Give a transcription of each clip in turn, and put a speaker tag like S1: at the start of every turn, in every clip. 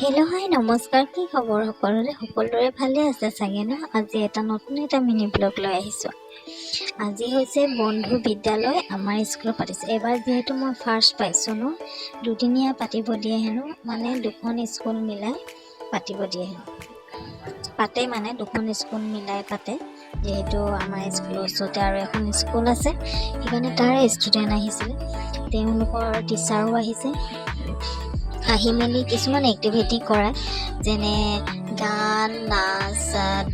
S1: Hello' হাই নমস্কাৰ, কি খবৰ সকলোৰে ভালে আছে চাগে ন? আজি নতুন এটা মিনি ব্লগ লৈ আহিছোঁ। আজি হৈছে বন্ধু বিদ্যালয় আমাৰ স্কুলত পাতিছে। এবাৰ যিহেতু মই ফাৰ্ষ্ট পাইছোঁ ন, দুদিনীয়া পাতিব দিয়ে হেনো, মানে দুখন স্কুল মিলাই পাতিব দিয়ে হেনো। দুখন স্কুল মিলাই পাতে, যিহেতু আমাৰ স্কুলৰ ওচৰতে আৰু এখন স্কুল আছে, সেইকাৰণে তাৰে ষ্টুডেণ্ট আহিছিলে, তেওঁলোকৰ টিচাৰো আহিছে। আহি মেলি কিছুমান এক্টিভিটি কৰায়, যেনে গান, নাচ,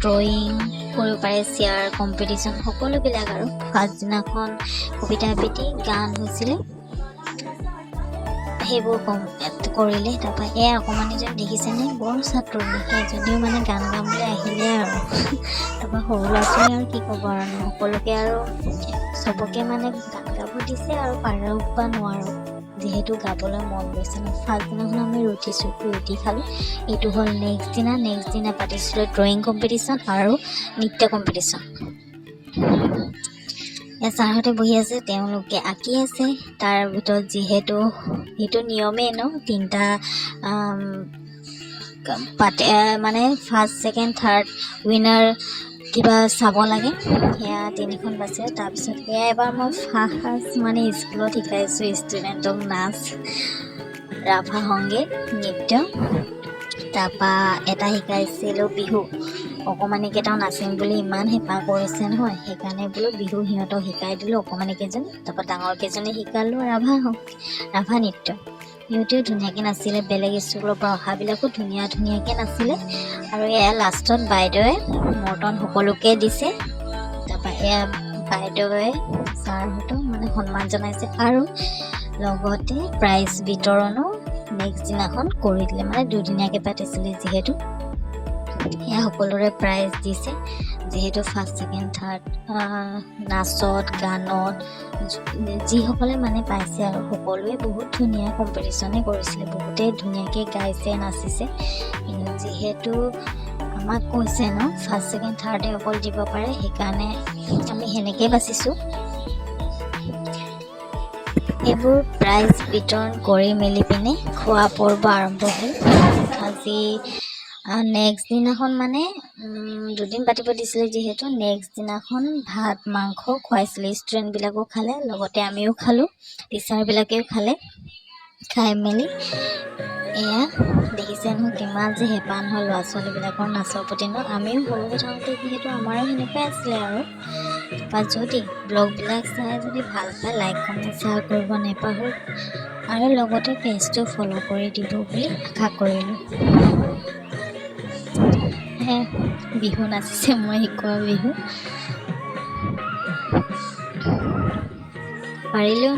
S1: ড্ৰয়িং কৰিব পাৰে, চেয়াৰ কম্পিটিশ্যন, সকলোবিলাক। আৰু ফাৰ্ষ্ট দিনাখন কবিতা আবৃত্তি, গান হৈছিলে, সেইবোৰ কৰিলে। তাৰপৰা অকণমানিজন দেখিছেনে, বৰ ছাত্ৰনী, সেইজনীও মানে গান গাবলৈ আহিলে আৰু তাৰপৰা সৰু ল'ৰা ছোৱালী আৰু কি ক'ব আৰু, সকলোকে আৰু চবকে মানে গান গাব দিছে আৰু পাৰোঁ বা নোৱাৰোঁ, যিহেতু গাবলৈ মন গৈছে ন। ফাৰ্ষ্ট দিনাখন আমি ৰুটি খালোঁ। এইটো হ'ল নেক্সট দিনা পাতিছিলোঁ ড্ৰয়িং কম্পিটিশ্যন আৰু নৃত্য কম্পিটিশ্যন। ছাৰহঁতে বহি আছে, তেওঁলোকে আঁকি আছে। তাৰ ভিতৰত যিহেতু সেইটো নিয়মেই ন, 3টা পাতে, মানে ফাৰ্ষ্ট, ছেকেণ্ড, থাৰ্ড উইনাৰ কিবা চাব লাগে, সেয়া 3খন বাছে। তাৰপিছত এবাৰ মই ফাৰ্ষ্ট মানে স্কুলত শিকাইছোঁ ষ্টুডেণ্টক নাচ, ৰাভা সংগীত, নৃত্য। তাৰপৰা এটা শিকাইছিলোঁ বিহু। অকণমানিকেইটাও নাচিম বুলি ইমান হেঁপাহ কৰিছে নহয়, সেইকাৰণে বোলো বিহু সিহঁতক শিকাই দিলোঁ, অকণমানিকেইজনী। তাৰপৰা ডাঙৰকেইজনী শিকালোঁ ৰাভা নৃত্য। সিহঁতেও ধুনীয়াকৈ নাছিলে, বেলেগ স্কুলৰ পৰা অহাবিলাকো ধুনীয়াকৈ নাছিলে। আৰু লাষ্টত বাইদেৱে মৰ্টন সকলোকে দিছে। তাৰপৰা বাইদেৱে ছাৰহঁতক মানে সন্মান জনাইছে, আৰু লগতে প্ৰাইজ বিতৰণো নেক্সট দিনাখন কৰি দিলে, মানে দুদিনীয়াকৈ পাতিছিলে যিহেতু। সকলোৰে প্ৰাইজ দিছে, যিহেতু ফাৰ্ষ্ট, ছেকেণ্ড, থাৰ্ড নাচত, গানত যিসকলে মানে পাইছে, আৰু সকলোৱে বহুত ধুনীয়া কম্পিটিশ্যনেই কৰিছিলে, বহুতেই ধুনীয়াকৈ গাইছে, নাচিছে। যিহেতু আমাক কৈছে ন, ফাৰ্ষ্ট, ছেকেণ্ড, থাৰ্ডে অকল দিব পাৰে, সেইকাৰণে আমি সেনেকেই বাচিছোঁ। এইবোৰ প্ৰাইজ বিতৰণ কৰি মেলি পিনে খোৱা পৰ্ব আৰম্ভ হ'ল। আজি নেক্সট দিনাখন মানে 2 দিন পাতিব দিছিলে, যিহেতু নেক্সট দিনাখন ভাত মাংস খুৱাইছিলে। ষ্টুডেণ্টবিলাকো খালে, লগতে আমিও খালোঁ, টিচাৰবিলাকেও খালে। খাই মেলি দেখিছে নহয়, কিমান যে হেঁপাহ নহয় ল'ৰা ছোৱালীবিলাকৰ নাচৰ প্ৰতি ন। আমিও সৰু হৈ থাকোঁতে যিহেতু আমাৰো সেনেকুৱাই আছিলে আৰু। বা যদি ব্লগবিলাক চাই যদি ভাল পায়, লাইক কমেণ্ট শ্বেয়াৰ কৰিব নাপাহৰিব, আৰু লগতে পেজটো ফ'ল' কৰি দিব বুলি আশা কৰিলোঁ। বিহু নাচিছে, মই শিকোৱা বিহু পাৰিলেও